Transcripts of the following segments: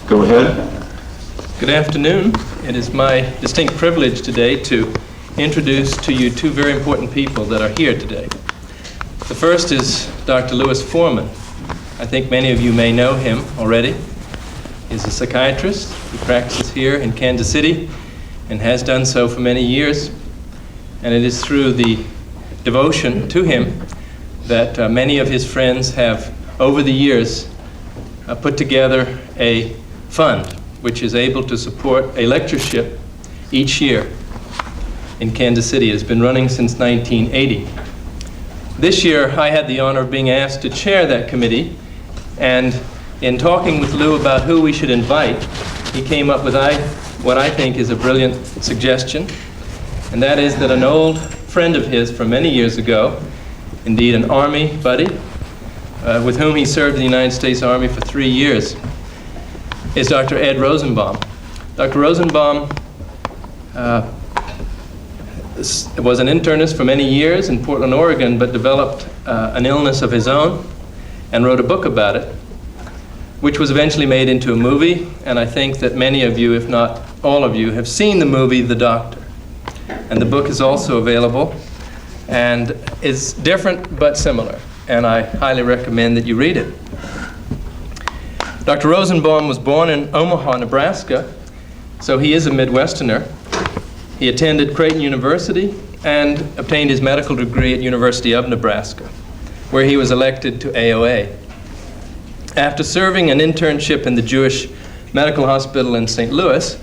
Go ahead. Good afternoon. It is my distinct privilege today to introduce to you two very important people that are here today. The first is Dr. Louis Foreman. I think many of you may know him already. He's a psychiatrist who practices here in Kansas City and has done so for many years. And it is through the devotion to him that many of his friends have, over the years, put together a fund which is able to support a lectureship each year in Kansas City. It has been running since 1980. This year, I had the honor of being asked to chair that committee, and in talking with Lou about who we should invite, he came up with what I think is a brilliant suggestion, and that is that an old friend of his from many years ago, indeed an Army buddy, with whom he served in the United States Army for 3 years, is Dr. Ed Rosenbaum. Dr. Rosenbaum was an internist for many years in Portland, Oregon, but developed an illness of his own and wrote a book about it, which was eventually made into a movie, and I think that many of you, if not all of you, have seen the movie The Doctor. And the book is also available and is different but similar, and I highly recommend that you read it. Dr. Rosenbaum was born in Omaha, Nebraska, so he is a Midwesterner. He attended Creighton University and obtained his medical degree at University of Nebraska, where he was elected to AOA. After serving an internship in the Jewish Medical Hospital in St. Louis,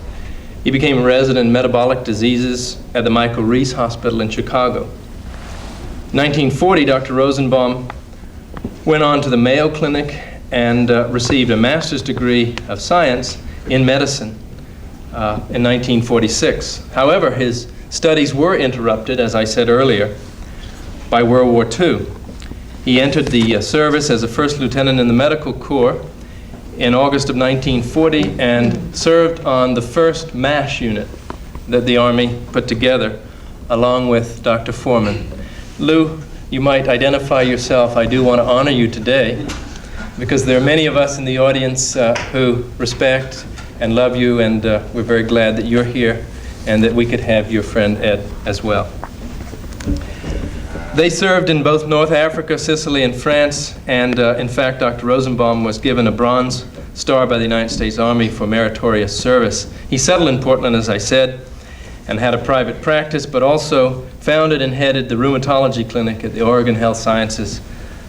he became a resident in metabolic diseases at the Michael Reese Hospital in Chicago. In 1940, Dr. Rosenbaum went on to the Mayo Clinic and received a master's degree of science in medicine in 1946. However, his studies were interrupted, as I said earlier, by World War II. He entered the service as a first lieutenant in the Medical Corps in August of 1940 and served on the first MASH unit that the Army put together, along with Dr. Foreman. Lou, you might identify yourself. I do want to honor you today, because there are many of us in the audience who respect and love you, and we're very glad that you're here and that we could have your friend Ed as well. They served in both North Africa, Sicily, and France, and in fact, Dr. Rosenbaum was given a Bronze Star by the United States Army for meritorious service. He settled in Portland, as I said, and had a private practice, but also founded and headed the rheumatology clinic at the Oregon Health Sciences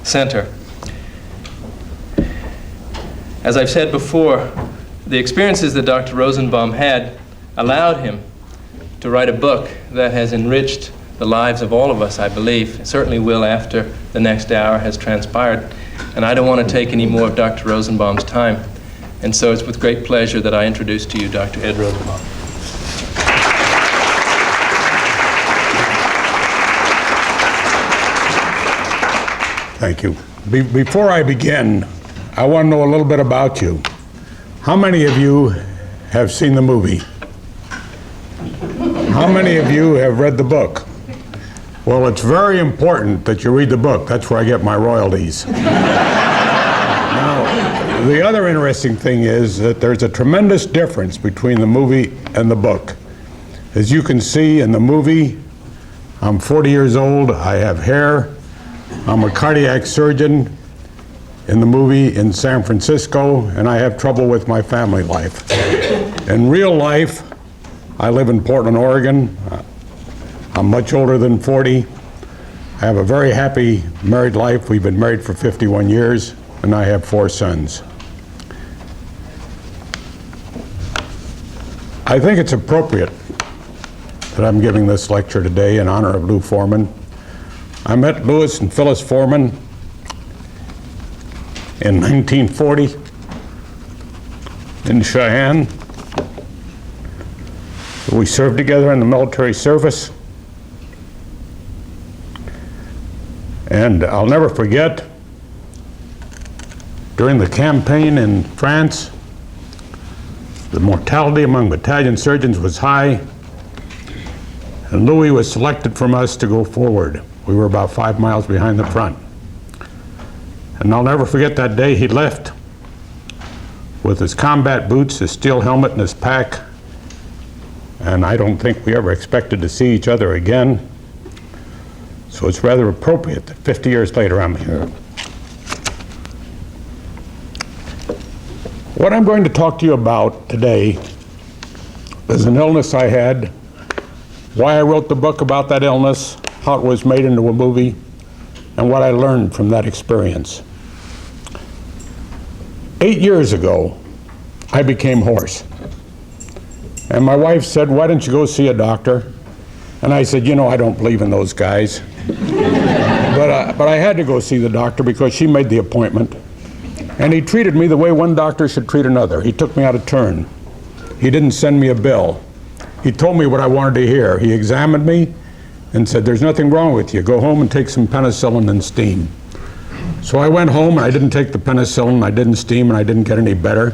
Center. As I've said before, the experiences that Dr. Rosenbaum had allowed him to write a book that has enriched the lives of all of us, I believe. It certainly will after the next hour has transpired. And I don't want to take any more of Dr. Rosenbaum's time. And so it's with great pleasure that I introduce to you Dr. Ed Rosenbaum. Thank you. Before I begin, I want to know a little bit about you. How many of you have seen the movie? How many of you have read the book? Well, it's very important that you read the book. That's where I get my royalties. Now, the other interesting thing is that there's a tremendous difference between the movie and the book. As you can see in the movie, I'm 40 years old, I have hair, I'm a cardiac surgeon in the movie in San Francisco, and I have trouble with my family life. In real life, I live in Portland, Oregon. I'm much older than 40. I have a very happy married life. We've been married for 51 years, and I have 4 sons. I think it's appropriate that I'm giving this lecture today in honor of Lou Foreman. I met Louis and Phyllis Foreman in 1940 in Cheyenne. We served together in the military service. And I'll never forget, during the campaign in France, the mortality among battalion surgeons was high, and Louis was selected from us to go forward. We were about 5 miles behind the front. And I'll never forget that day he left with his combat boots, his steel helmet, and his pack. And I don't think we ever expected to see each other again. So it's rather appropriate that 50 years later I'm here. What I'm going to talk to you about today is an illness I had, why I wrote the book about that illness, how it was made into a movie, and what I learned from that experience. 8 years ago, I became hoarse. And my wife said, "Why don't you go see a doctor?" And I said, "You know, I don't believe in those guys." But I had to go see the doctor because she made the appointment. And he treated me the way one doctor should treat another. He took me out of turn. He didn't send me a bill. He told me what I wanted to hear. He examined me and said, "There's nothing wrong with you. Go home and take some penicillin and steam." So I went home and I didn't take the penicillin, I didn't steam, and I didn't get any better.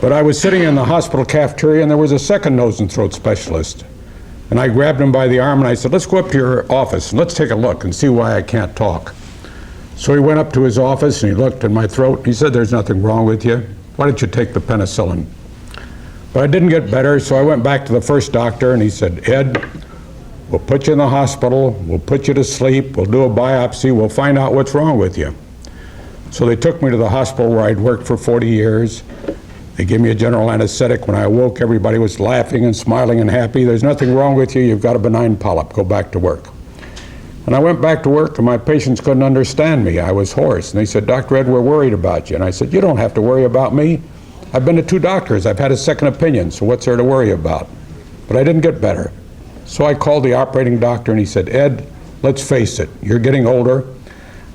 But I was sitting in the hospital cafeteria and there was a second nose and throat specialist. And I grabbed him by the arm and I said, "Let's go up to your office and let's take a look and see why I can't talk." So he went up to his office and he looked at my throat and he said, "There's nothing wrong with you. Why don't you take the penicillin?" But I didn't get better, so I went back to the first doctor and he said, "Ed, we'll put you in the hospital, we'll put you to sleep, we'll do a biopsy, we'll find out what's wrong with you." So they took me to the hospital where I'd worked for 40 years. They gave me a general anesthetic. When I awoke, everybody was laughing and smiling and happy. "There's nothing wrong with you, you've got a benign polyp, go back to work." And I went back to work and my patients couldn't understand me. I was hoarse. And they said, "Dr. Ed, we're worried about you." And I said, "You don't have to worry about me. I've been to 2 doctors. I've had a second opinion, so what's there to worry about?" But I didn't get better. So I called the operating doctor and he said, "Ed, let's face it, you're getting older.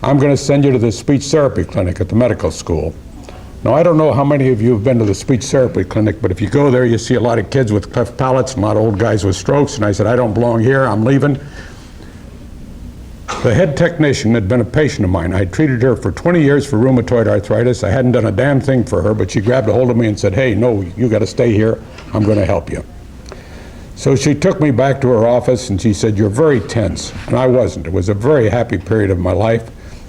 I'm going to send you to the speech therapy clinic at the medical school." Now, I don't know how many of you have been to the speech therapy clinic, but if you go there, you see a lot of kids with cleft palates and a lot of old guys with strokes. And I said, "I don't belong here, I'm leaving." The head technician had been a patient of mine. I treated her for 20 years for rheumatoid arthritis. I hadn't done a damn thing for her, but she grabbed a hold of me and said, "Hey, no, you got to stay here. I'm going to help you." So she took me back to her office and she said, "You're very tense." And I wasn't. It was a very happy period of my life,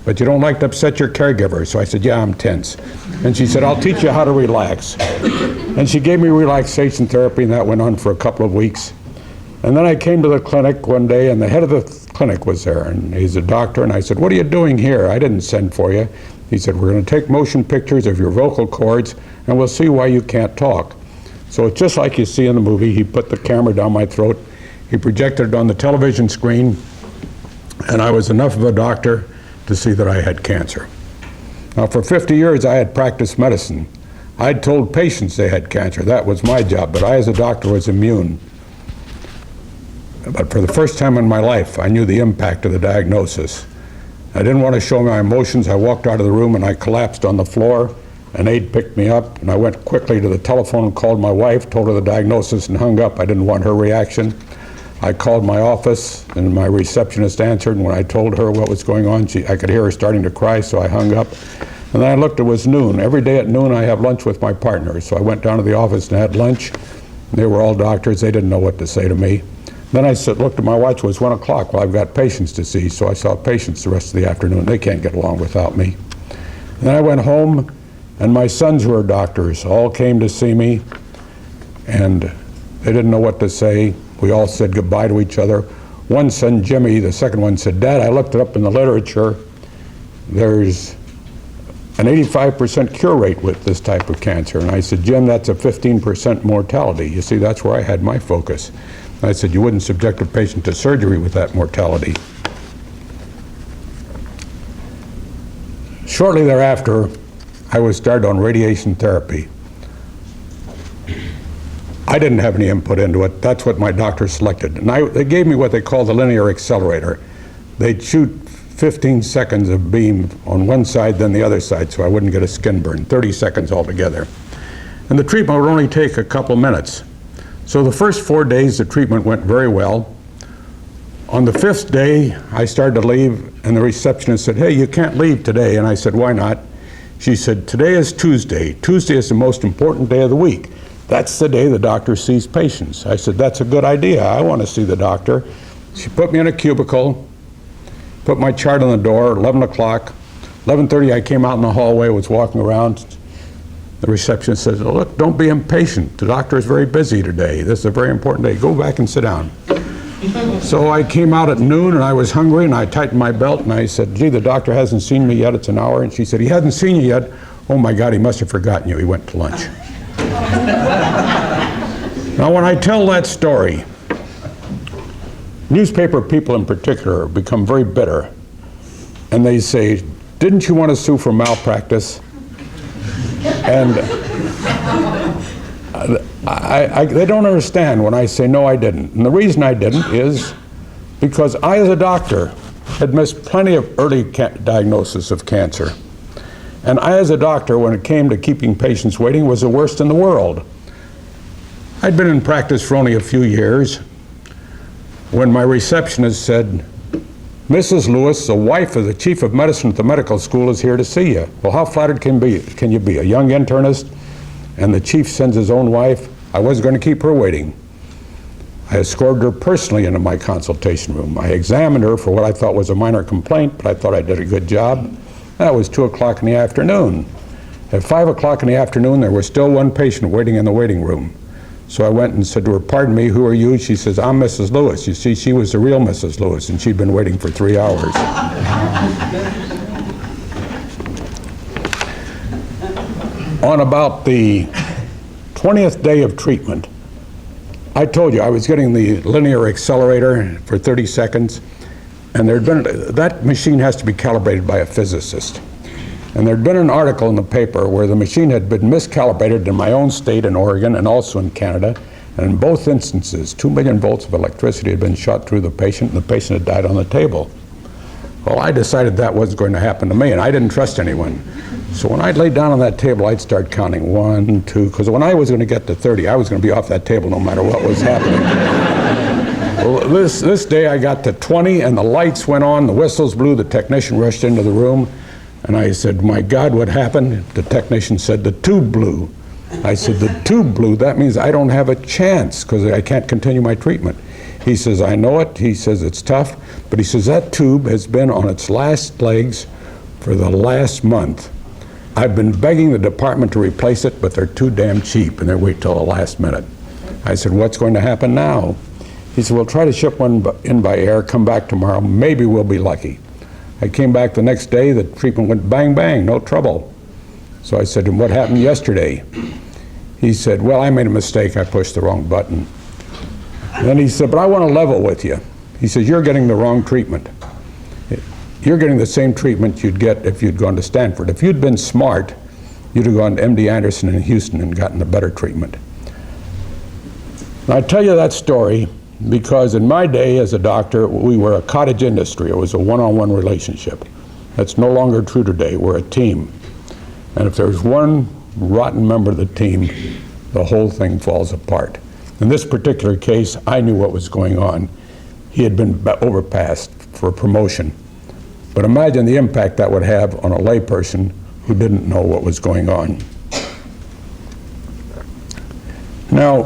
but you don't like to upset your caregiver. So I said, "Yeah, I'm tense." And she said, "I'll teach you how to relax." And she gave me relaxation therapy, and that went on for a couple of weeks. And then I came to the clinic one day, and the head of the clinic was there, and he's a doctor, and I said, "What are you doing here? I didn't send for you." He said, "We're going to take motion pictures of your vocal cords, and we'll see why you can't talk." So it's just like you see in the movie. He put the camera down my throat, he projected it on the television screen, and I was enough of a doctor to see that I had cancer. Now, for 50 years, I had practiced medicine. I'd told patients they had cancer. That was my job, but I, as a doctor, was immune. But for the first time in my life, I knew the impact of the diagnosis. I didn't want to show my emotions. I walked out of the room and I collapsed on the floor. An aide picked me up, and I went quickly to the telephone and called my wife, told her the diagnosis, and hung up. I didn't want her reaction. I called my office, and my receptionist answered, and when I told her what was going on, I could hear her starting to cry, so I hung up. And then I looked, it was noon. Every day at noon, I have lunch with my partner. So I went down to the office and had lunch. They were all doctors. They didn't know what to say to me. Then I looked at my watch, it was 1 o'clock. Well, I've got patients to see, so I saw patients the rest of the afternoon. They can't get along without me. And then I went home, and my sons who are doctors all came to see me, and they didn't know what to say. We all said goodbye to each other. One son, Jimmy, the second one, said, "Dad, I looked it up in the literature. There's an 85% cure rate with this type of cancer." And I said, "Jim, that's a 15% mortality." You see, that's where I had my focus. I said, "You wouldn't subject a patient to surgery with that mortality." Shortly thereafter, I was started on radiation therapy. I didn't have any input into it. That's what my doctor selected. And they gave me what they call the linear accelerator. They'd shoot 15 seconds of beam on one side, then the other side, so I wouldn't get a skin burn, 30 seconds altogether. And the treatment would only take a couple minutes. So the first 4 days, the treatment went very well. On the 5th day, I started to leave, and the receptionist said, "Hey, you can't leave today." And I said, "Why not?" She said, "Today is Tuesday. Tuesday is the most important day of the week. That's the day the doctor sees patients." I said, "That's a good idea. I want to see the doctor." She put me in a cubicle, put my chart on the door, 11 o'clock. 11:30, I came out in the hallway, was walking around. The receptionist says, "Oh, look, don't be impatient. The doctor is very busy today. This is a very important day. Go back and sit down." So I came out at noon, and I was hungry, and I tightened my belt, and I said, "Gee, the doctor hasn't seen me yet. It's an hour." And she said, "He hasn't seen you yet? Oh, my God, he must have forgotten you. He went to lunch." Now, when I tell that story, newspaper people in particular become very bitter, and they say, "Didn't you want to sue for malpractice?" And they don't understand when I say, "No, I didn't." And the reason I didn't is because I, as a doctor, had missed plenty of early diagnosis of cancer. And I, as a doctor, when it came to keeping patients waiting, was the worst in the world. I'd been in practice for only a few years when my receptionist said, "Mrs. Lewis, the wife of the chief of medicine at the medical school, is here to see you." Well, how flattered can you be? A young internist, and the chief sends his own wife? I wasn't going to keep her waiting. I escorted her personally into my consultation room. I examined her for what I thought was a minor complaint, but I thought I did a good job. That was 2 o'clock in the afternoon. At 5 o'clock in the afternoon, there was still one patient waiting in the waiting room. So I went and said to her, "Pardon me, who are you?" She says, "I'm Mrs. Lewis." You see, she was the real Mrs. Lewis, and she'd been waiting for 3 hours. On about the 20th day of treatment, I told you I was getting the linear accelerator for 30 seconds, and that machine has to be calibrated by a physicist. And there'd been an article in the paper where the machine had been miscalibrated in my own state in Oregon and also in Canada. And in both instances, 2 million volts of electricity had been shot through the patient, and the patient had died on the table. Well, I decided that wasn't going to happen to me, and I didn't trust anyone. So when I'd lay down on that table, I'd start counting 1, 2, because when I was going to get to 30, I was going to be off that table no matter what was happening. Well, this day I got to 20, and the lights went on, the whistles blew, the technician rushed into the room. And I said, "My God, what happened?" The technician said, "The tube blew." I said, "The tube blew? That means I don't have a chance because I can't continue my treatment." He says, "I know it." He says, "It's tough." But he says, "That tube has been on its last legs for the last month. I've been begging the department to replace it, but they're too damn cheap, and they wait till the last minute." I said, "What's going to happen now?" He said, "We'll try to ship one in by air, come back tomorrow. Maybe we'll be lucky." I came back the next day, the treatment went bang, bang, no trouble. So I said, "And what happened yesterday?" He said, "Well, I made a mistake, I pushed the wrong button." And then he said, "But I want to level with you." He says, "You're getting the wrong treatment. You're getting the same treatment you'd get if you'd gone to Stanford. If you'd been smart, you'd have gone to MD Anderson in Houston and gotten the better treatment." And I tell you that story because in my day as a doctor, we were a cottage industry. It was a one-on-one relationship. That's no longer true today. We're a team. And if there's one rotten member of the team, the whole thing falls apart. In this particular case, I knew what was going on. He had been overpassed for promotion. But imagine the impact that would have on a layperson who didn't know what was going on. Now,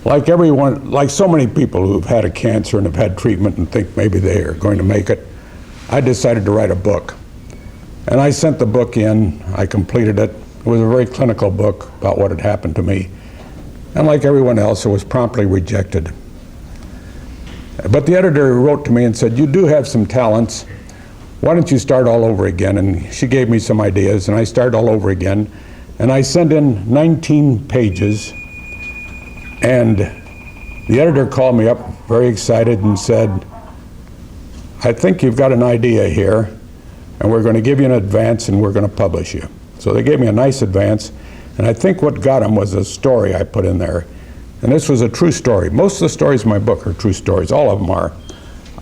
like so many people who've had a cancer and have had treatment and think maybe they are going to make it, I decided to write a book. And I sent the book in, I completed it. It was a very clinical book about what had happened to me. And like everyone else, it was promptly rejected. But the editor wrote to me and said, "You do have some talents. Why don't you start all over again?" And she gave me some ideas, and I started all over again. And I sent in 19 pages. And the editor called me up very excited and said, "I think you've got an idea here, and we're going to give you an advance and we're going to publish you." So they gave me a nice advance, and I think what got them was a story I put in there. And this was a true story. Most of the stories in my book are true stories. All of them are.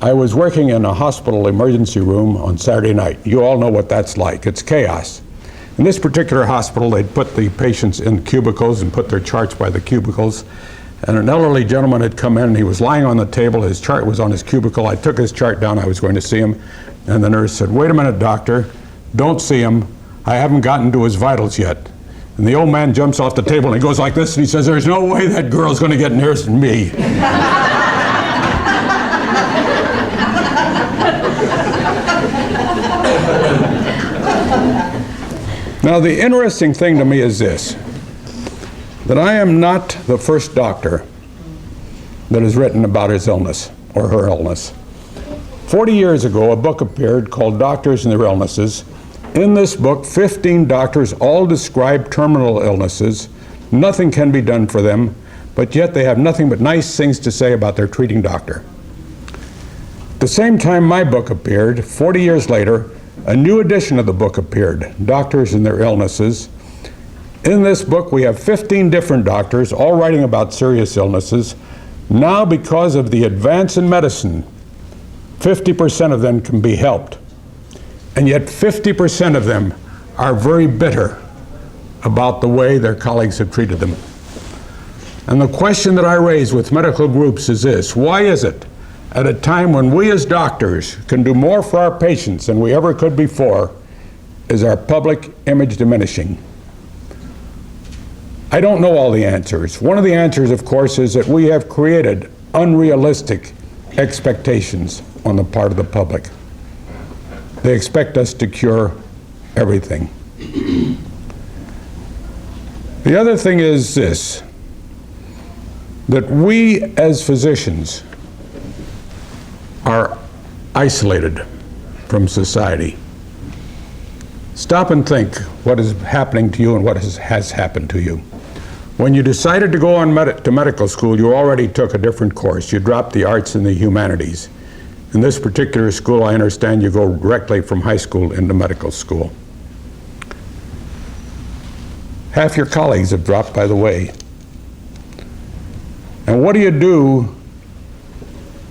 I was working in a hospital emergency room on Saturday night. You all know what that's like. It's chaos. In this particular hospital, they'd put the patients in cubicles and put their charts by the cubicles. And an elderly gentleman had come in, and he was lying on the table. His chart was on his cubicle. I took his chart down. I was going to see him. And the nurse said, "Wait a minute, doctor. Don't see him. I haven't gotten to his vitals yet." And the old man jumps off the table, and he goes like this, and he says, "There's no way that girl's going to get nearer than me." Now, the interesting thing to me is this, that I am not the first doctor that has written about his illness or her illness. 40 years ago, a book appeared called Doctors and Their Illnesses. In this book, 15 doctors all describe terminal illnesses. Nothing can be done for them, but yet they have nothing but nice things to say about their treating doctor. At the same time my book appeared, 40 years later, a new edition of the book appeared, Doctors and Their Illnesses. In this book, we have 15 different doctors, all writing about serious illnesses. Now, because of the advance in medicine, 50% of them can be helped. And yet 50% of them are very bitter about the way their colleagues have treated them. And the question that I raise with medical groups is this: why is it, at a time when we as doctors can do more for our patients than we ever could before, is our public image diminishing? I don't know all the answers. One of the answers, of course, is that we have created unrealistic expectations on the part of the public. They expect us to cure everything. The other thing is this, that we as physicians are isolated from society. Stop and think what is happening to you and what has happened to you. When you decided to go on to medical school, you already took a different course. You dropped the arts and the humanities. In this particular school, I understand you go directly from high school into medical school. Half your colleagues have dropped by the way. And what do you do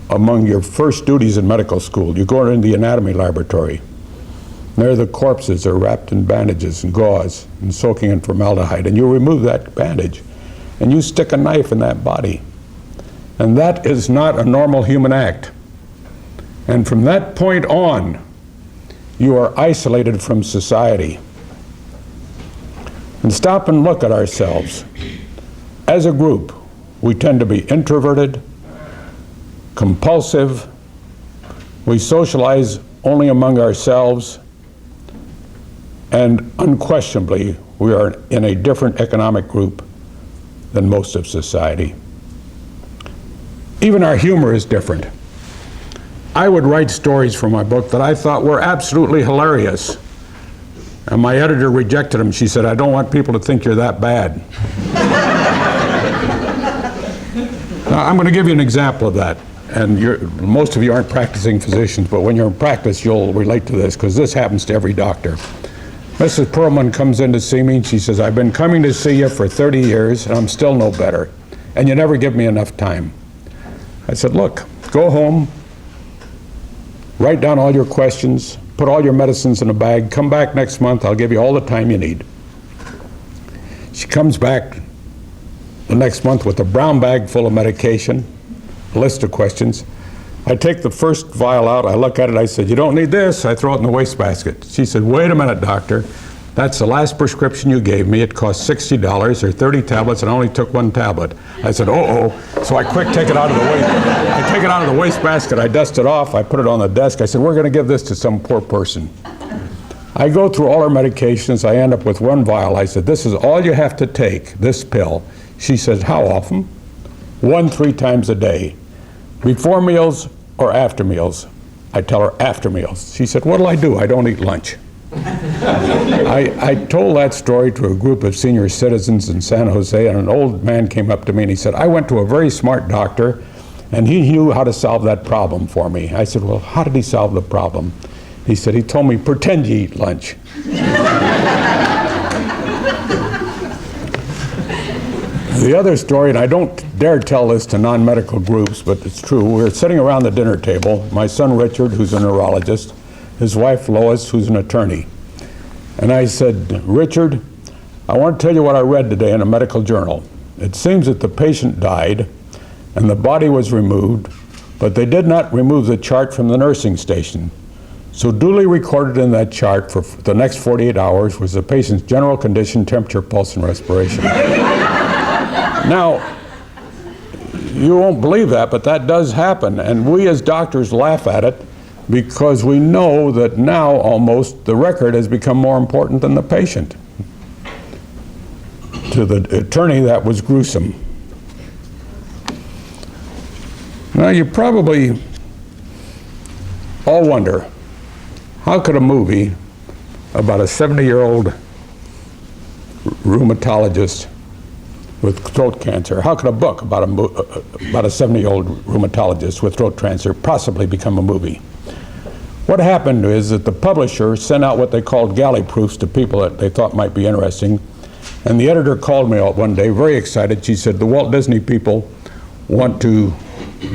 among your first duties in medical school? You go into the anatomy laboratory. There the corpses are wrapped in bandages and gauze and soaking in formaldehyde, and you remove that bandage and you stick a knife in that body. And that is not a normal human act. And from that point on, you are isolated from society. And stop and look at ourselves. As a group, we tend to be introverted, compulsive, we socialize only among ourselves, and unquestionably, we are in a different economic group than most of society. Even our humor is different. I would write stories for my book that I thought were absolutely hilarious. And my editor rejected them. She said, "I don't want people to think you're that bad." Now, I'm going to give you an example of that. And most of you aren't practicing physicians, but when you're in practice, you'll relate to this, because this happens to every doctor. Mrs. Perlman comes in to see me, and she says, "I've been coming to see you for 30 years, and I'm still no better. And you never give me enough time." I said, "Look, go home, write down all your questions, put all your medicines in a bag, come back next month, I'll give you all the time you need." She comes back the next month with a brown bag full of medication, a list of questions. I take the first vial out, I look at it, I said, "You don't need this," I throw it in the wastebasket. She said, "Wait a minute, doctor, that's the last prescription you gave me. It cost $60 or 30 tablets, and I only took one tablet." I said, "Oh." So I quick take it out of the I take it out of the wastebasket, I dust it off, I put it on the desk. I said, "We're going to give this to some poor person." I go through all her medications, I end up with one vial. I said, "This is all you have to take, this pill." She says, "How often?" 3 times a day. Before meals or after meals? I tell her after meals. She said, "What'll I do? I don't eat lunch." I told that story to a group of senior citizens in San Jose, and an old man came up to me and he said, "I went to a very smart doctor and he knew how to solve that problem for me." I said, "Well, how did he solve the problem?" He said, "He told me, pretend you eat lunch." The other story, and I don't dare tell this to non-medical groups, but it's true. We were sitting around the dinner table, my son Richard, who's a neurologist, his wife Lois, who's an attorney. And I said, "Richard, I want to tell you what I read today in a medical journal. It seems that the patient died and the body was removed, but they did not remove the chart from the nursing station. So duly recorded in that chart for the next 48 hours was the patient's general condition, temperature, pulse, and respiration." Now, you won't believe that, but that does happen. And we as doctors laugh at it because we know that now almost the record has become more important than the patient. to the attorney, that was gruesome. Now, you probably all wonder, how could a movie about a 70-year-old rheumatologist with throat cancer, how could a book about a 70-year-old rheumatologist with throat cancer possibly become a movie? What happened is that the publisher sent out what they called galley proofs to people that they thought might be interesting, and the editor called me out one day, very excited. She said, the Walt Disney people want to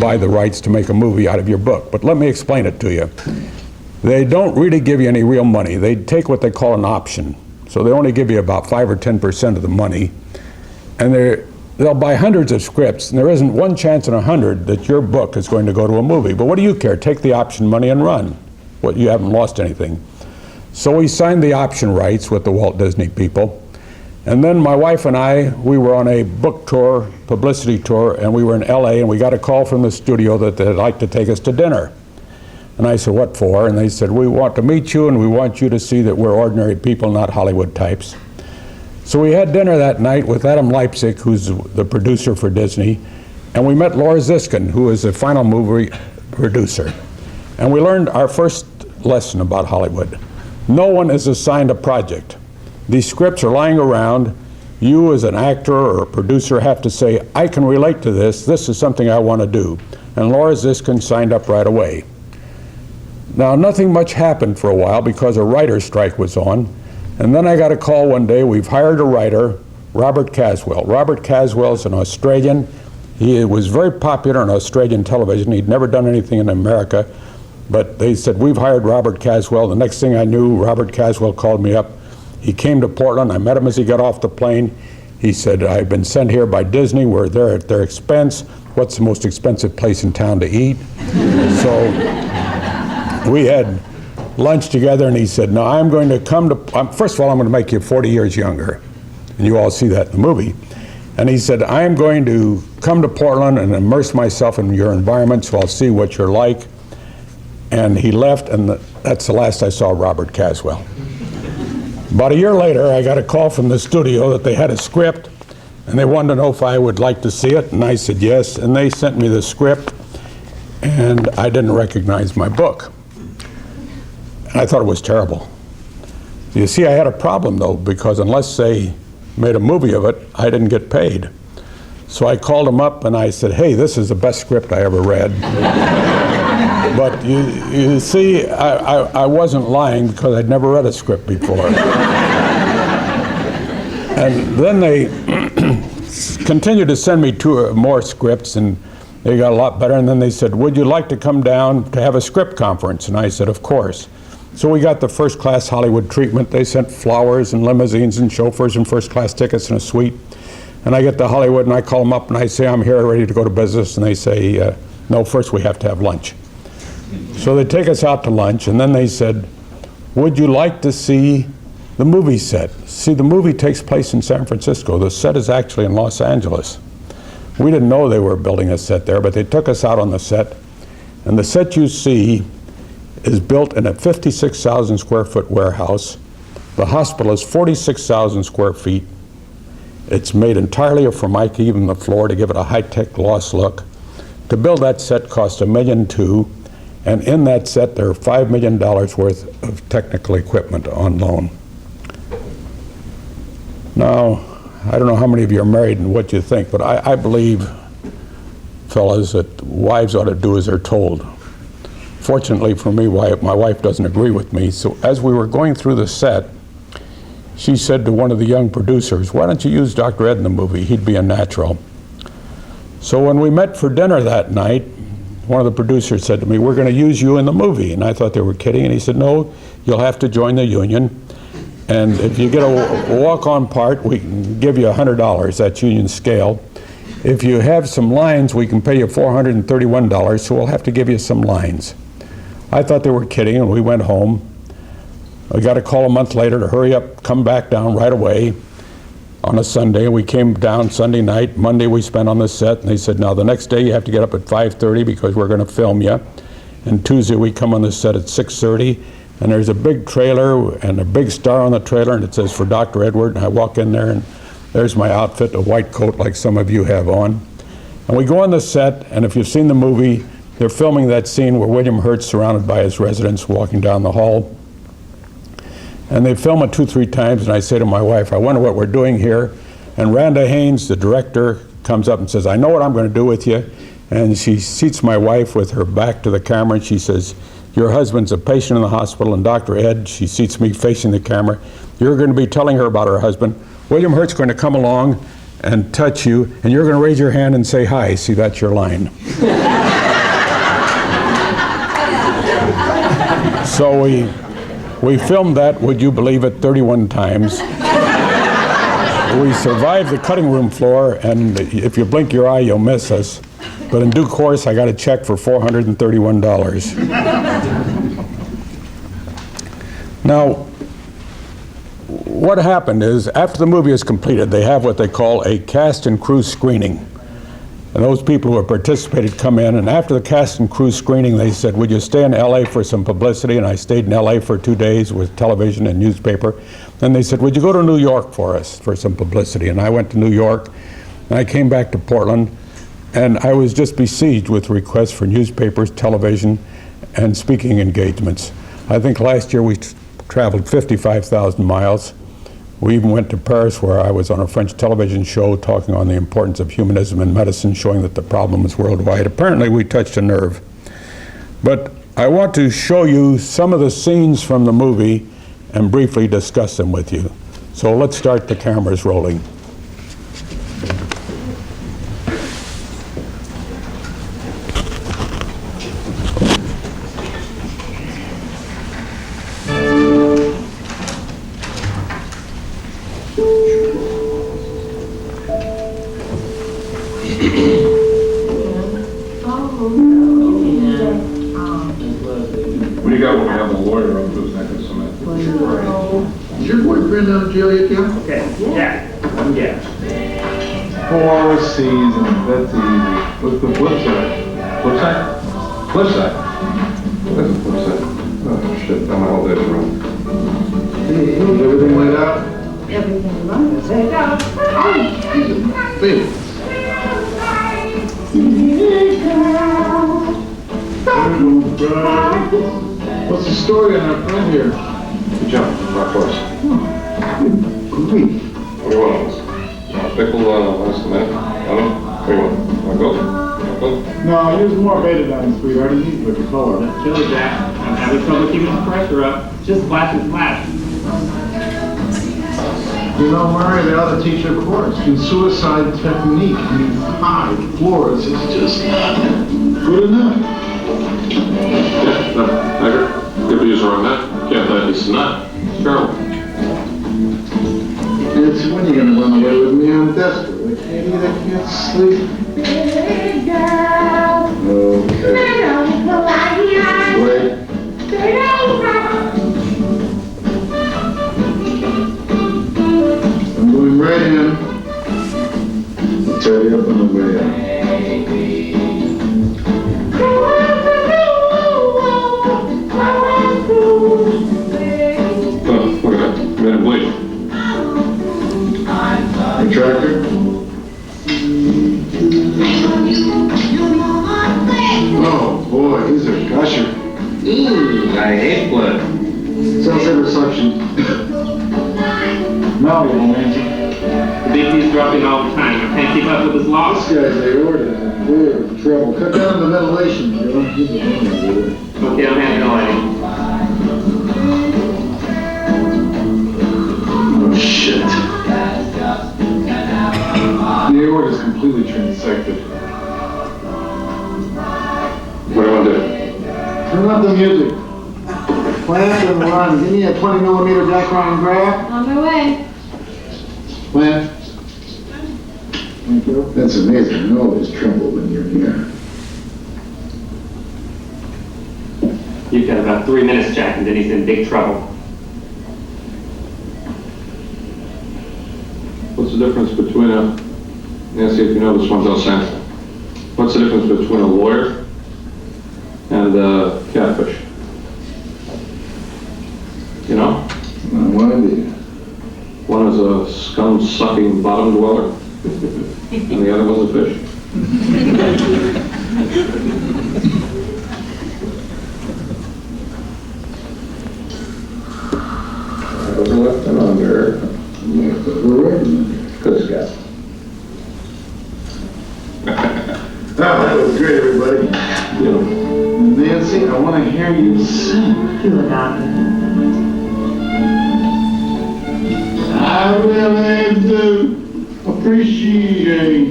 buy the rights to make a movie out of your book, but let me explain it to you. They don't really give you any real money. They take what they call an option. So they only give you about 5 or 10% of the money, and they'll buy hundreds of scripts, and there isn't one chance in 100 that your book is going to go to a movie. But what do you care? Take the option money and run. What, you haven't lost anything. So we signed the option rights with the Walt Disney people, and then my wife and I, we were on a book tour, publicity tour, and we were in LA, and we got a call from the studio that they'd like to take us to dinner. And I said, what for? And they said, we want to meet you, and we want you to see that we're ordinary people, not Hollywood types. So we had dinner that night with Adam Leipzig, who's the producer for Disney, and we met Laura Ziskin, who is the final movie producer. And we learned our first lesson about Hollywood. No one is assigned a project. These scripts are lying around. You as an actor or a producer have to say, I can relate to this. This is something I want to do. And Laura Ziskin signed up right away. Now, nothing much happened for a while because a writer's strike was on. And then I got a call one day. We've hired a writer, Robert Caswell. Robert Caswell's an Australian. He was very popular on Australian television. He'd never done anything in America. But they said, we've hired Robert Caswell. The next thing I knew, Robert Caswell called me up. He came to Portland. I met him as he got off the plane. He said, I've been sent here by Disney. We're there at their expense. What's the most expensive place in town to eat? So we had lunch together, and he said, no, I'm going to come to, first of all, I'm going to make you 40 years younger. And you all see that in the movie. And he said, I'm going to come to Portland and immerse myself in your environment so I'll see what you're like. And he left, and that's the last I saw Robert Caswell. About a year later, I got a call from the studio that they had a script, and they wanted to know if I would like to see it, and I said yes, and they sent me the script, and I didn't recognize my book. And I thought it was terrible. You see, I had a problem, though, because unless they made a movie of it, I didn't get paid. So I called them up, and I said, hey, this is the best script I ever read. But you see, I wasn't lying because I'd never read a script before. And then they continued to send me more scripts, and they got a lot better. And then they said, would you like to come down to have a script conference? And I said, of course. So we got the first-class Hollywood treatment. They sent flowers and limousines and chauffeurs and first-class tickets and a suite. And I get to Hollywood, and I call them up, and I say, I'm here ready to go to business. And they say, no, first we have to have lunch. So they take us out to lunch, and then they said, would you like to see the movie set? See, the movie takes place in San Francisco. The set is actually in Los Angeles. We didn't know they were building a set there, but they took us out on the set. And the set you see is built in a 56,000 square foot warehouse. The hospital is 46,000 square feet. It's made entirely of Formica, even the floor, to give it a high-tech gloss look. To build that set cost $1.2 million. And in that set, there are $5 million worth of technical equipment on loan. Now, I don't know how many of you are married and what you think, but I believe, fellas, that wives ought to do as they're told. Fortunately for me, my wife doesn't agree with me. So as we were going through the set, she said to one of the young producers, why don't you use Dr. Ed in the movie? He'd be a natural. So when we met for dinner that night, one of the producers said to me, we're going to use you in the movie. And I thought they were kidding. And he said, no, you'll have to join the union. And if you get a walk-on part, we can give you $100. That's union scale. If you have some lines, we can pay you $431, so we'll have to give you some lines. I thought they were kidding, and we went home. I got a call a month later to hurry up, come back down right away on a Sunday. We came down Sunday night. Monday we spent on the set, and they said, now the next day you have to get up at 5:30 because we're going to film you. And Tuesday we come on the set at 6:30, and there's a big trailer and a big star on the trailer, and it says for Dr. Edward. And I walk in there, and There's my outfit, a white coat like some of you have on. And we go on the set, and if you've seen the movie, they're filming that scene where William Hurt's surrounded by his residents walking down the hall. And they film it 2-3 times, and I say to my wife, I wonder what we're doing here. And Randa Haynes, the director, comes up and says, I know what I'm going to do with you. And she seats my wife with her back to the camera, and she says, your husband's a patient in the hospital, and Dr. Ed, she seats me facing the camera, you're going to be telling her about her husband. William Hurt's going to come along and touch you, and you're going to raise your hand and say hi. See, that's your line. So we filmed that, would you believe it, 31 times. We survived the cutting room floor, and if you blink your eye, you'll miss us. But in due course, I got a check for $431. Now, what happened is, after the movie is completed, they have what they call a cast and crew screening. And those people who have participated come in, and after the cast and crew screening, they said, would you stay in LA for some publicity? And I stayed in LA for 2 days with television and newspaper. Then they said, would you go to New York for us for some publicity? And I went to New York, and I came back to Portland, and I was just besieged with requests for newspapers, television, and speaking engagements. I think last year we traveled 55,000 miles. We even went to Paris, where I was on a French television show talking on the importance of humanism in medicine, showing that the problem is worldwide. Apparently, we touched a nerve. But I want to show you some of the scenes from the movie and briefly discuss them with you. So let's start the cameras rolling. What do you got when you have a lawyer up who's not going to submit? Is your boyfriend out of jail yet, Jim? Okay, yeah, one guess. 4 seasons, that's easy. What's the flip side? Flip side? Flip side? What's the flip side? Oh, shit, I'm all this wrong. Hey, is everything laid out? Everything runs. Baby. What's the story on our friend here? Good job, my course. Grief. What do you want? Pickle, last minute? What do you want? Want goat? No, use more betadine, sweetheart. He needs liquor color. That's chili, Jack. I'm having trouble keeping the pressure up. Just flash and flash. You know, Murray, they ought to teach a course in suicide technique. I mean, 5 floors is just not good enough. Yeah, no, I agree. Good views are on that. Can't let this not. It's terrible. It's when you're gonna run away with me. I'm desperate. I can't eat, I can't sleep. Okay. Wait. I'm going right in. I'll tell you up on the way out. Oh, look at that. You made him bleed. Retractor? Oh, boy, he's a gusher. I hate blood. Self-saver suction. No, you won't answer. The big piece dropping all the time. I can't keep up with his loss. This guy's aorta. We're in trouble. Cut down the ventilation, Joe. He's a man, Okay, I'm handling it. oh, shit. The aorta is completely transected. What do you want to do? Turn up the music. Plant and run. Give me a 20mm background graph. On my way. Plant. Thank you. That's amazing. You always tremble when you're here. You've got about 3 minutes, Jack, and then he's in big trouble. What's the difference between a, Nancy, if you know this one's all sense. What's the difference between a lawyer and a catfish? You know? No idea. One is a Some sucking bottom dweller, and the other was a fish. Over left and under. Good Scott. Oh, that was great, everybody. Nancy, I want to hear you sing. You look out. I really do appreciate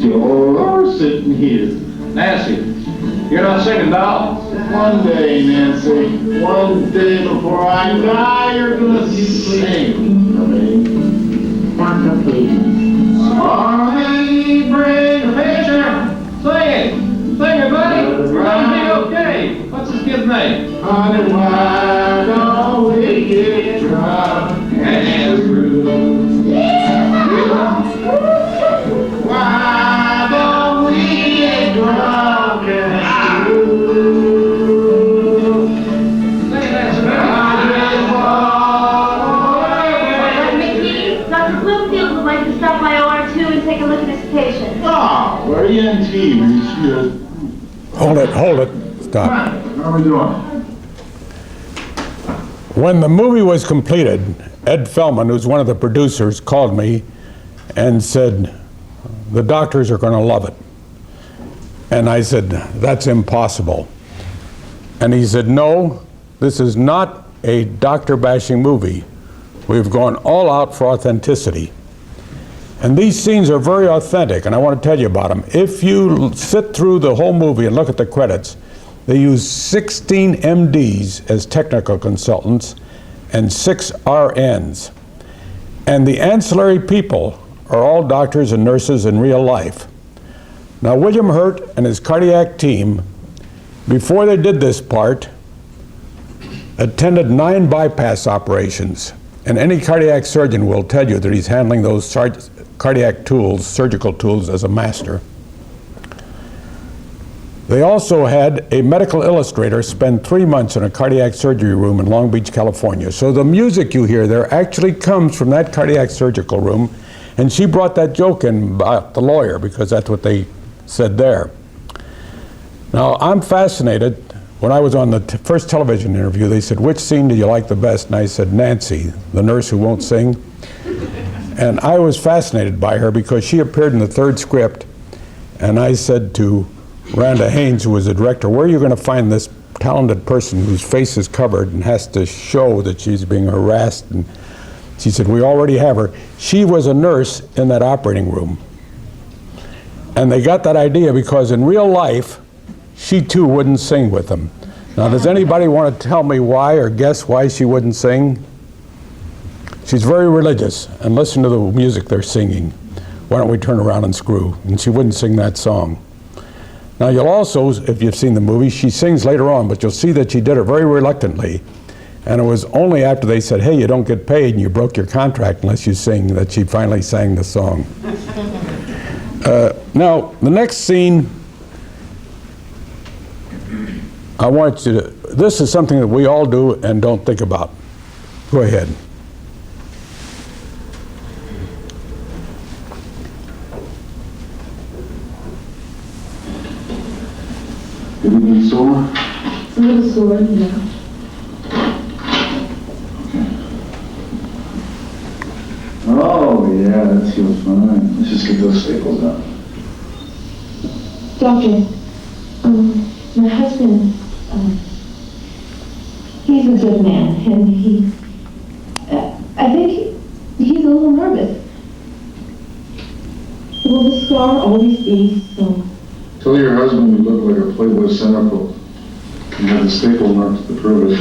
your sitting here. Nancy, you're not singing, doll? One day, Nancy, one day before I die, you're gonna sing for me. Doctor, please. Somebody bring a picture. Sing it. Sing it, buddy. We're gonna be okay. What's this kid's name? Honey, why don't we get drunk and screw? Why don't we get drunk and screw? Sing it, Nancy. Mickey, Dr. Bloomfield would like to stop by OR2 and take a look at his patient. Oh, we're ENT, we should. Hold it, stop. How are we doing? When the movie was completed, Ed Feldman, who's one of the producers, called me and said, the doctors are going to love it. And I said, that's impossible. And he said, no, this is not a doctor-bashing movie. We've gone all out for authenticity. And these scenes are very authentic, and I want to tell you about them. If you sit through the whole movie and look at the credits, they use 16 MDs as technical consultants and 6 RNs. And the ancillary people are all doctors and nurses in real life. Now, William Hurt and his cardiac team, before they did this part, attended 9 bypass operations. And any cardiac surgeon will tell you that he's handling those cardiac tools, surgical tools, as a master. They also had a medical illustrator spend 3 months in a cardiac surgery room in Long Beach, California. So the music you hear there actually comes from that cardiac surgical room, and she brought that joke in about the lawyer because that's what they said there. Now, I'm fascinated. When I was on the first television interview, they said, which scene did you like the best? And I said, Nancy, the nurse who won't sing. And I was fascinated by her because she appeared in the 3rd script, and I said to Randa Haynes, who was the director, where are you going to find this talented person whose face is covered and has to show that she's being harassed? And she said, we already have her. She was a nurse in that operating room. And they got that idea because in real life, she too wouldn't sing with them. Now, does anybody want to tell me why or guess why she wouldn't sing? She's very religious, and listen to the music they're singing. Why don't we turn around and screw? And she wouldn't sing that song. Now, you'll also, if you've seen the movie, she sings later on, but you'll see that she did it very reluctantly. And it was only after they said, hey, you don't get paid and you broke your contract unless you sing, that she finally sang the song. Now, the next scene, I want you to, this is something that we all do and don't think about. Go ahead. Did you get sore? A little sore, yeah. Oh, yeah, that feels fine. Let's just get those staples out. Doctor, my husband, he's a good man, and I think he's a little nervous. Will the scar always be so? Tell your husband you look like a Playboy centerfold. You have the staple marks to prove it.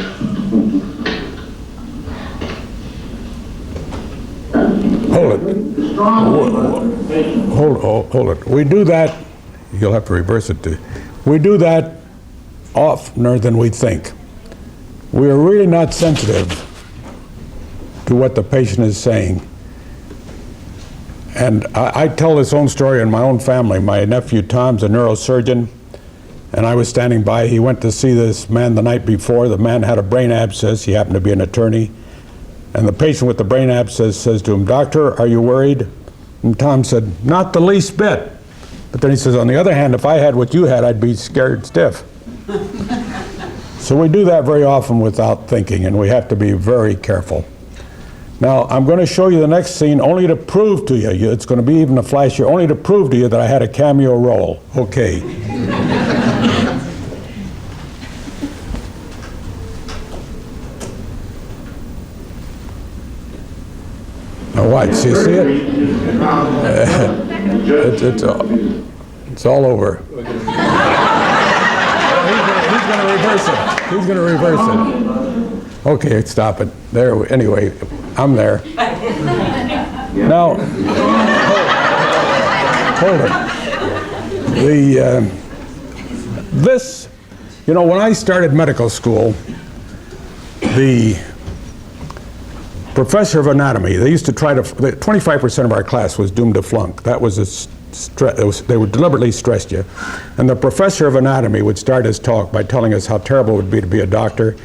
Hold it. Hold it. We do that, you'll have to reverse it too. We do that oftener than we think. We are really not sensitive to what the patient is saying. And I tell this own story in my own family. My nephew Tom's a neurosurgeon, and I was standing by. He went to see this man the night before. The man had a brain abscess. He happened to be an attorney. And the patient with the brain abscess says to him, "Doctor, are you worried?" And Tom said, "Not the least bit." But then he says, "On the other hand, if I had what you had, I'd be scared stiff." So we do that very often without thinking, and we have to be very careful. Now, I'm going to show you the next scene only to prove to you, it's going to be even a flash here, only to prove to you that I had a cameo role. Okay. Now watch, you see it? It's all over. He's going to reverse it. He's going to reverse it. Okay, stop it. There. Anyway, I'm there. Now, hold it. This, you know, when I started medical school, the professor of anatomy, they used to try to, 25% of our class was doomed to flunk. That was they would deliberately stress you. And the professor of anatomy would start his talk by telling us how terrible it would be to be a doctor.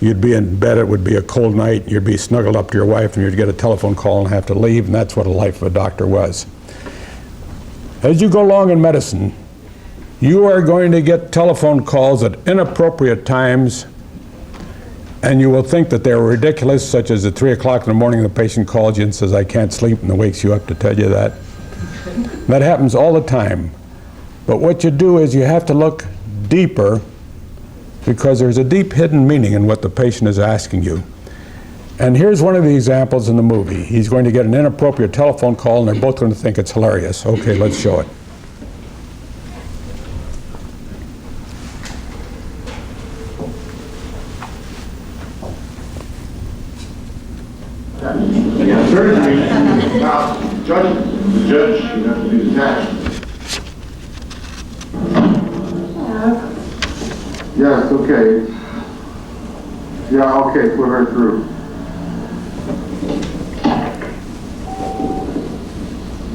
You'd be in bed, it would be a cold night, you'd be snuggled up to your wife, and you'd get a telephone call and have to leave, and that's what a life of a doctor was. As you go along in medicine, you are going to get telephone calls at inappropriate times, and you will think that they're ridiculous, such as at 3 o'clock in the morning the patient calls you and says, "I can't sleep," and wakes you up to tell you that. That happens all the time. But what you do is you have to look deeper, because there's a deep hidden meaning in what the patient is asking you. And here's one of the examples in the movie. He's going to get an inappropriate telephone call, and they're both going to think it's hilarious. Okay, let's show it. Surgery. Now, judge, the judge, you have to do the test. Yes, okay. Yeah, okay, put her through.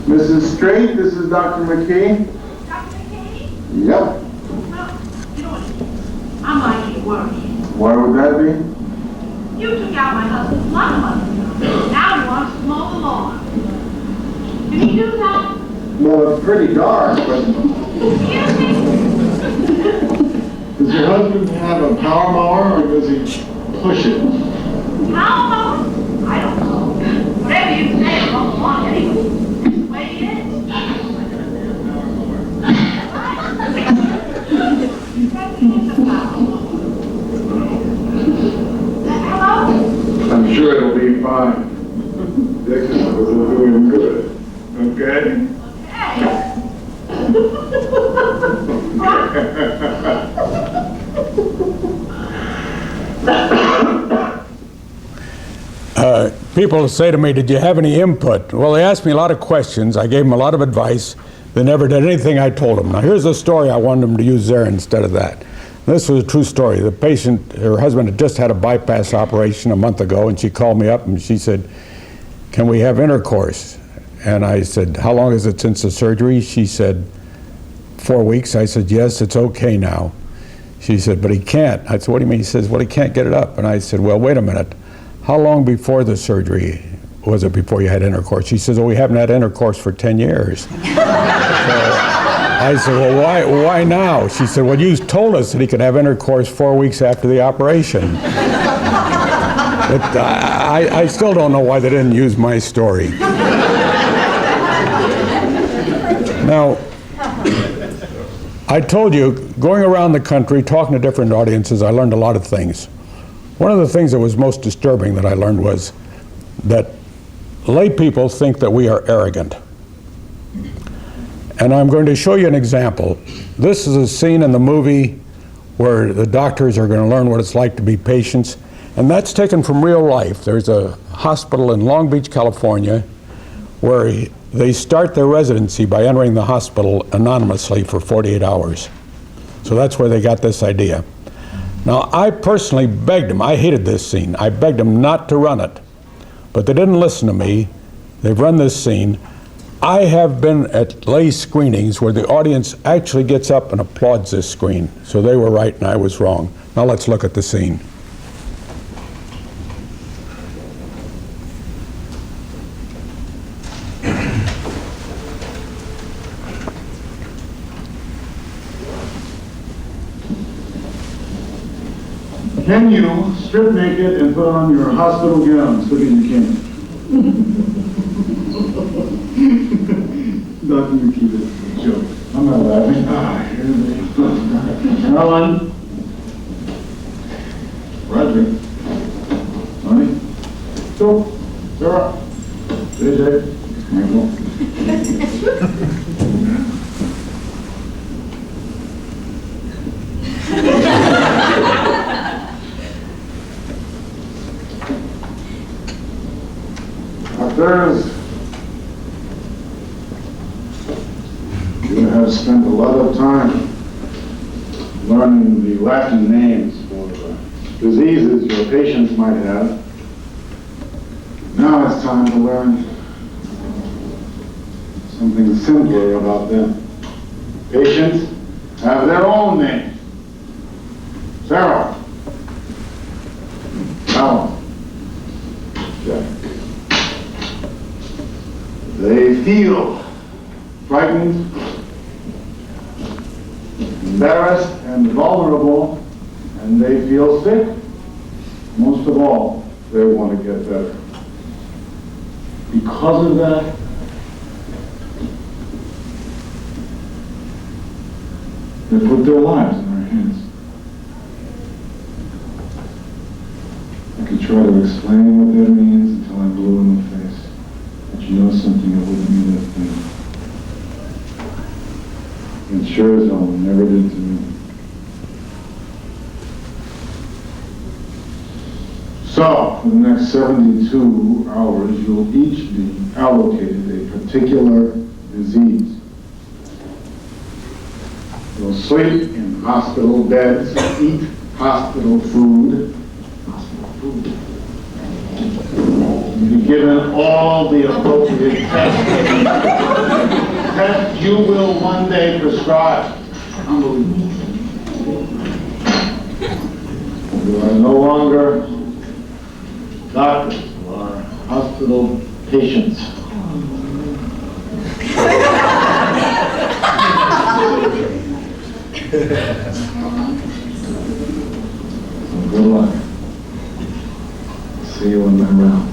Mrs. Straight, this is Dr. McKee. Dr. McKee? Yep. Well, you know what? I might get worried. Why would that be? You took out my husband's lunch money. Now you want to mow the lawn. Did he do that? Well, it's pretty dark, but Excuse me? does your husband have a power mower or does he push it? How long? I don't know. Whatever you say, I'll mow the lawn anyway. It's the way it is. Hello? I'm sure it'll be fine. Dixon was doing good. Okay? People say to me, "Did you have any input?" Well, they asked me a lot of questions. I gave them a lot of advice. They never did anything I told them. Now, here's a story I wanted them to use there instead of that. This was a true story. The patient, her husband had just had a bypass operation a month ago, and she called me up and she said, "Can we have intercourse?" And I said, "How long is it since the surgery?" She said, 4 weeks. I said, "Yes, it's okay now." She said, "But he can't." I said, "What do you mean?" He says, "Well, he can't get it up." And I said, "Well, wait a minute. How long before the surgery was it before you had intercourse?" She says, "Oh, we haven't had intercourse for 10 years. So I said, "Well, why now?" She said, "Well, you told us that he could have intercourse 4 weeks after the operation." But I still don't know why they didn't use my story. Now, I told you, going around the country, talking to different audiences, I learned a lot of things. One of the things that was most disturbing that I learned was that lay people think that we are arrogant. And I'm going to show you an example. This is a scene in the movie where the doctors are going to learn what it's like to be patients, and that's taken from real life. There's a hospital in Long Beach, California, where they start their residency by entering the hospital anonymously for 48 hours. So that's where they got this idea. Now, I personally begged them, I hated this scene, I begged them not to run it, but they didn't listen to me. They've run this scene. I have been at lay screenings where the audience actually gets up and applauds this screen. So they were right and I was wrong. Now let's look at the scene. Can you strip naked and put on your hospital gown? As quick as you can. Doctor, you keep it a joke. I'm not laughing. Here they go. Ellen. Roger. Honey. Go. Sarah. JJ. Michael. Doctors, you have spent a lot of time learning the Latin names for diseases your patients might have. Now it's time to learn something simpler about them. Patients have their own names. Sarah. Alan. Jack. They feel frightened, embarrassed, and vulnerable, and they feel sick. Most of all, they want to get better. Because of that, they put their lives in our hands. I could try to explain what that means until I'm blue in the face. But you know something, I wouldn't mean that thing. And sure as hell, never did to me. So, for the next 72 hours, you'll each be allocated a particular disease. You'll sleep in hospital beds, eat hospital food. You'll be given all the appropriate tests. Tests you will one day prescribe. Unbelievable. You are no longer doctors, you are hospital patients. Good luck. See you in my round.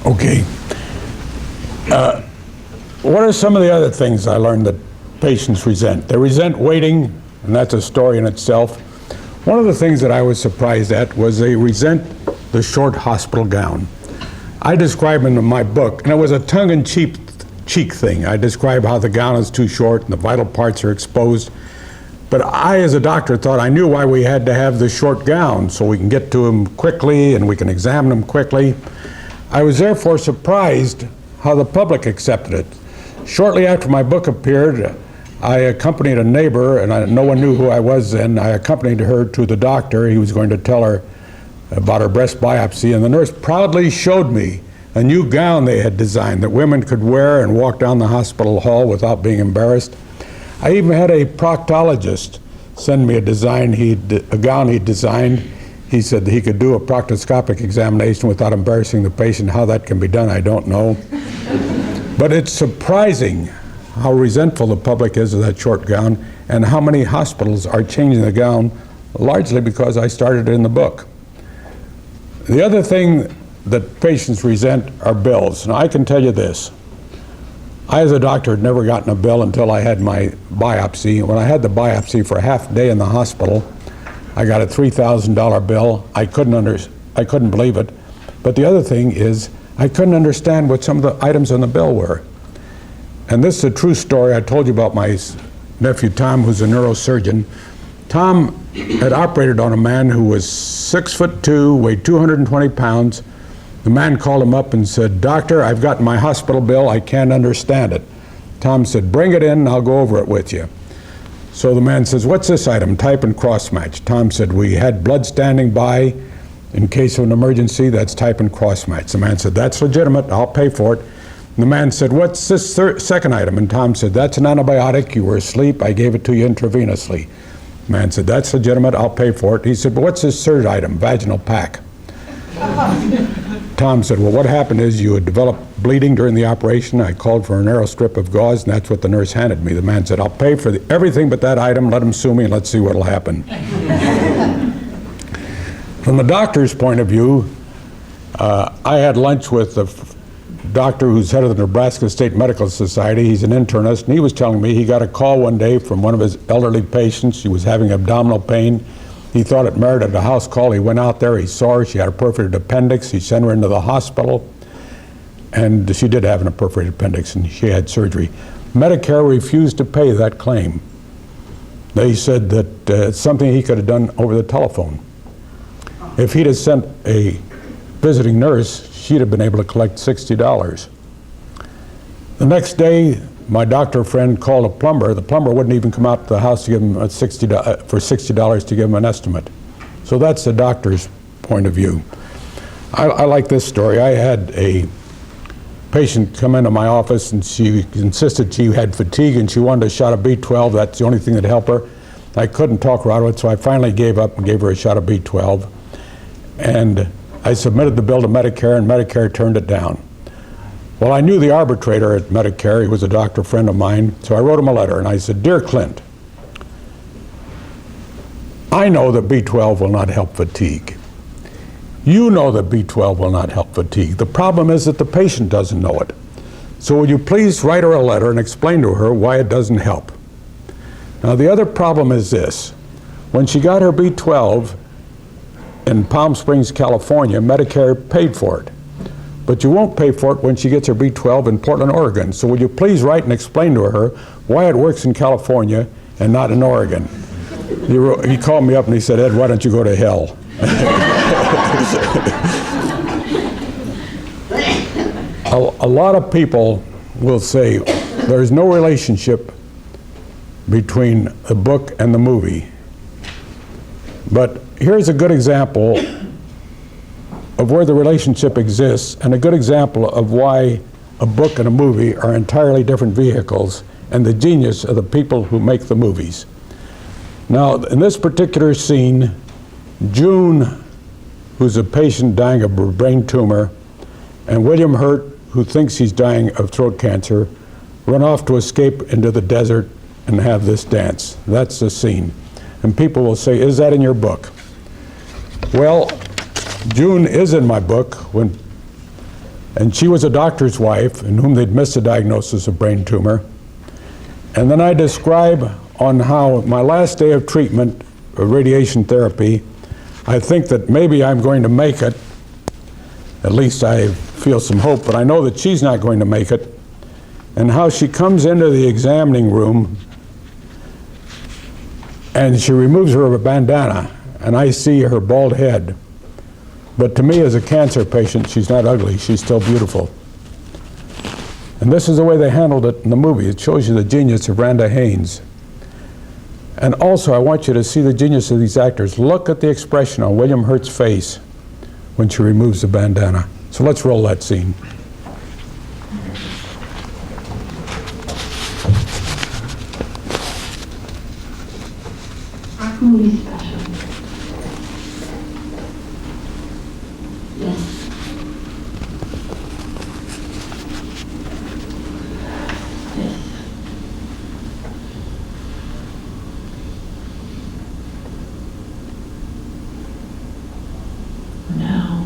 Okay. What are some of the other things I learned that patients resent? They resent waiting, and that's a story in itself. One of the things that I was surprised at was they resent the short hospital gown. I describe in my book, and it was a tongue-in-cheek thing. I describe how the gown is too short and the vital parts are exposed. But I, as a doctor, thought I knew why we had to have the short gown, so we can get to them quickly and we can examine them quickly. I was therefore surprised how the public accepted it. Shortly after my book appeared, I accompanied a neighbor, and no one knew who I was then. I accompanied her to the doctor. He was going to tell her about her breast biopsy, and the nurse proudly showed me a new gown they had designed that women could wear and walk down the hospital hall without being embarrassed. I even had a proctologist send me a gown he'd designed. He said that he could do a proctoscopic examination without embarrassing the patient. How that can be done, I don't know. But it's surprising how resentful the public is of that short gown, and how many hospitals are changing the gown, largely because I started it in the book. The other thing that patients resent are bills. Now, I can tell you this. I, as a doctor, had never gotten a bill until I had my biopsy. When I had the biopsy for a half day in the hospital, I got a $3,000 bill. I couldn't believe it. But the other thing is, I couldn't understand what some of the items on the bill were. And this is a true story. I told you about my nephew Tom, who's a neurosurgeon. Tom had operated on a man who was 6'2", weighed 220 pounds. The man called him up and said, "Doctor, I've got my hospital bill. I can't understand it." Tom said, "Bring it in and I'll go over it with you." So the man says, "What's this item?" "Type and cross-match." Tom said, "We had blood standing by in case of an emergency. That's type and cross-match." The man said, "That's legitimate. I'll pay for it." And the man said, "What's this second item?" And Tom said, "That's an antibiotic. You were asleep. I gave it to you intravenously." The man said, "That's legitimate. I'll pay for it." He said, "But what's this third item?" "Vaginal pack." Tom said, well, what happened is you had developed bleeding during the operation. I called for a narrow strip of gauze, and that's what the nurse handed me. The man said, I'll pay for everything but that item. Let him sue me, and let's see what'll happen. From the doctor's point of view, I had lunch with the doctor who's head of the Nebraska State Medical Society. He's an internist, and he was telling me he got a call one day from one of his elderly patients. She was having abdominal pain. He thought it merited a house call. He went out there, he saw her, she had a perforated appendix. He sent her into the hospital, and she did have a perforated appendix, and she had surgery. Medicare refused to pay that claim. They said that it's something he could have done over the telephone. If he'd have sent a visiting nurse, she'd have been able to collect $60. The next day, my doctor friend called a plumber. The plumber wouldn't even come out to the house to give him for $60 to give him an estimate. So that's the doctor's point of view. I like this story. I had a patient come into my office, and she insisted she had fatigue and she wanted a shot of B12. That's the only thing that helped her. I couldn't talk her out of it, so I finally gave up and gave her a shot of B12. And I submitted the bill to Medicare, and Medicare turned it down. Well, I knew the arbitrator at Medicare. He was a doctor friend of mine, so I wrote him a letter, and I said, Dear Clint, I know that B12 will not help fatigue. You know that B12 will not help fatigue. The problem is that the patient doesn't know it. So will you please write her a letter and explain to her why it doesn't help? Now, the other problem is this. When she got her B12 in Palm Springs, California, Medicare paid for it. But you won't pay for it when she gets her B12 in Portland, Oregon. So will you please write and explain to her why it works in California and not in Oregon? He called me up and he said, Ed, why don't you go to hell? A lot of people will say there's no relationship between the book and the movie. But here's a good example of where the relationship exists, and a good example of why a book and a movie are entirely different vehicles, and the genius of the people who make the movies. Now, in this particular scene, June, who's a patient dying of a brain tumor, and William Hurt, who thinks he's dying of throat cancer, run off to escape into the desert and have this dance. That's the scene. And people will say, is that in your book? Well, June is in my book, and she was a doctor's wife in whom they'd missed a diagnosis of brain tumor. And then I describe on how my last day of treatment, of radiation therapy, I think that maybe I'm going to make it. At least I feel some hope, but I know that she's not going to make it. And how she comes into the examining room and she removes her bandana, and I see her bald head. But to me, as a cancer patient, she's not ugly, she's still beautiful. And this is the way they handled it in the movie. It shows you the genius of Randa Haynes. And also, I want you to see the genius of these actors. Look at the expression on William Hurt's face when she removes the bandana. So let's roll that scene. Movie special. Yes. Yes. Now.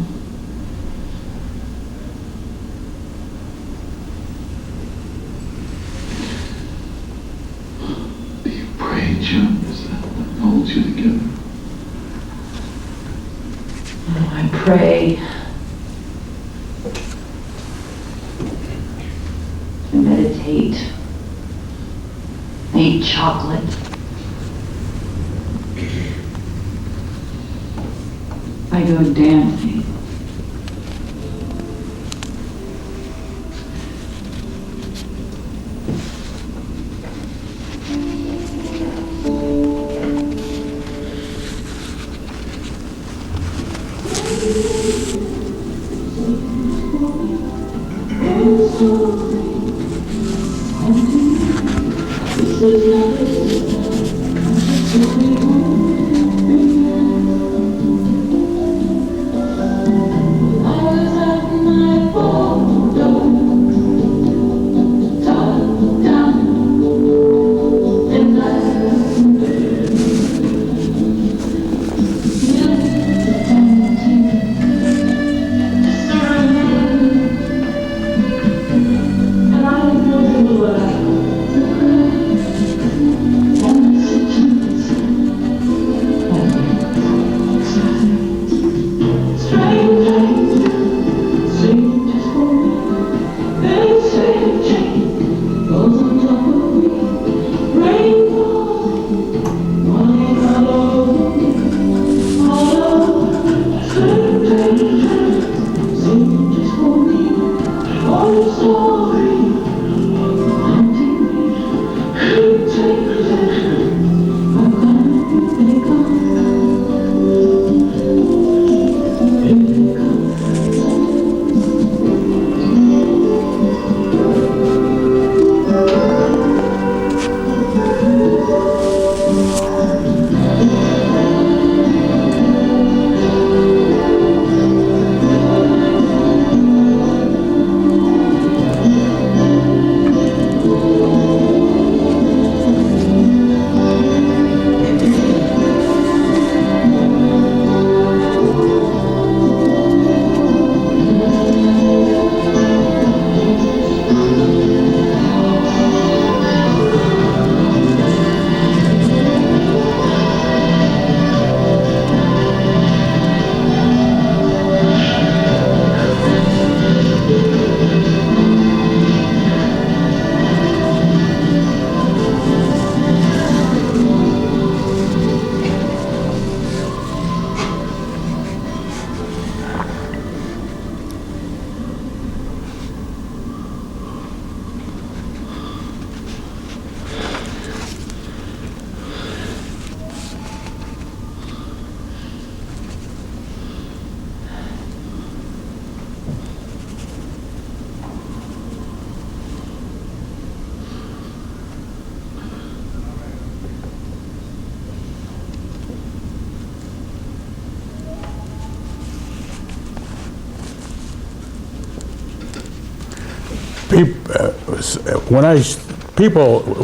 Do you pray, Jim? Is that what holds you together? I pray. I meditate. I eat chocolate. I go dancing. I was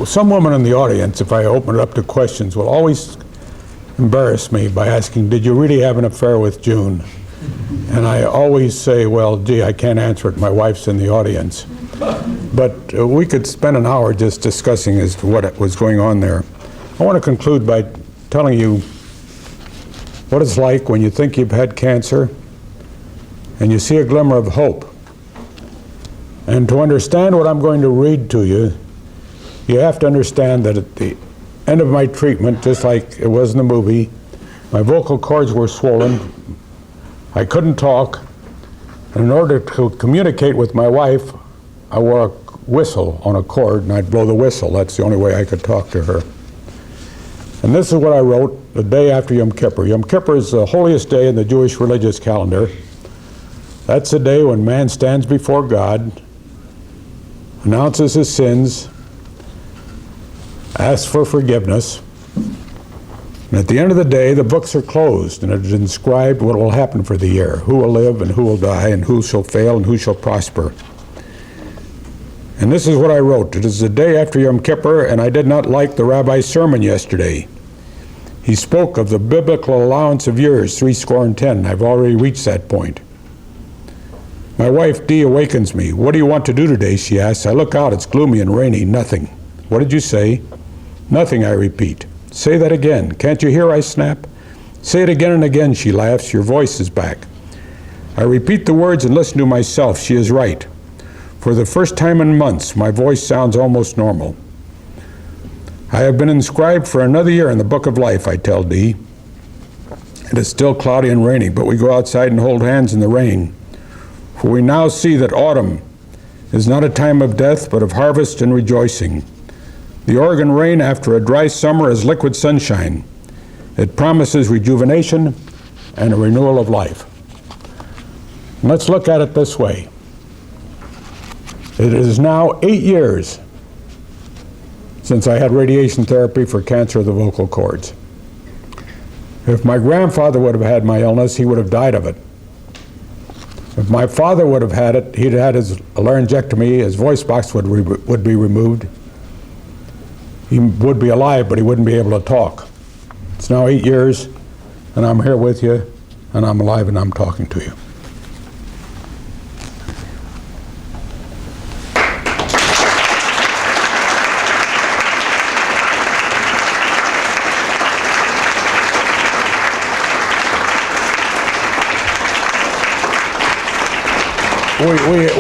Some women in the audience, if I open it up to questions, will always embarrass me by asking, did you really have an affair with June? And I always say, well, gee, I can't answer it. My wife's in the audience. But we could spend an hour just discussing as to what was going on there. I want to conclude by telling you what it's like when you think you've had cancer and you see a glimmer of hope. And to understand what I'm going to read to you, you have to understand that at the end of my treatment, just like it was in the movie, my vocal cords were swollen. I couldn't talk. And in order to communicate with my wife, I wore a whistle on a cord, and I'd blow the whistle. That's the only way I could talk to her. And this is what I wrote the day after Yom Kippur. Yom Kippur is the holiest day in the Jewish religious calendar. That's the day when man stands before God, announces his sins, asks for forgiveness, and at the end of the day, the books are closed, and it is inscribed what will happen for the year, who will live and who will die, and who shall fail and who shall prosper. And this is what I wrote. It is the day after Yom Kippur, and I did not like the rabbi's sermon yesterday. He spoke of the biblical allowance of years, 70. I've already reached that point. My wife, Dee, awakens me. What do you want to do today, she asks. I look out, it's gloomy and rainy, nothing. What did you say? Nothing, I repeat. Say that again. Can't you hear, I snap. Say it again and again, she laughs. Your voice is back. I repeat the words and listen to myself. She is right. For the first time in months, my voice sounds almost normal. I have been inscribed for another year in the book of life, I tell Dee. It is still cloudy and rainy, but we go outside and hold hands in the rain. For we now see that autumn is not a time of death, but of harvest and rejoicing. The Oregon rain after a dry summer is liquid sunshine. It promises rejuvenation and a renewal of life. And let's look at it this way. It is now 8 years since I had radiation therapy for cancer of the vocal cords. If my grandfather would have had my illness, he would have died of it. If my father would have had it, he'd had his laryngectomy, his voice box would be removed. He would be alive, but he wouldn't be able to talk. It's now 8 years, and I'm here with you, and I'm alive, and I'm talking to you.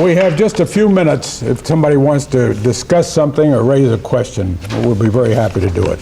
We have just a few minutes if somebody wants to discuss something or raise a question. We'll be very happy to do it.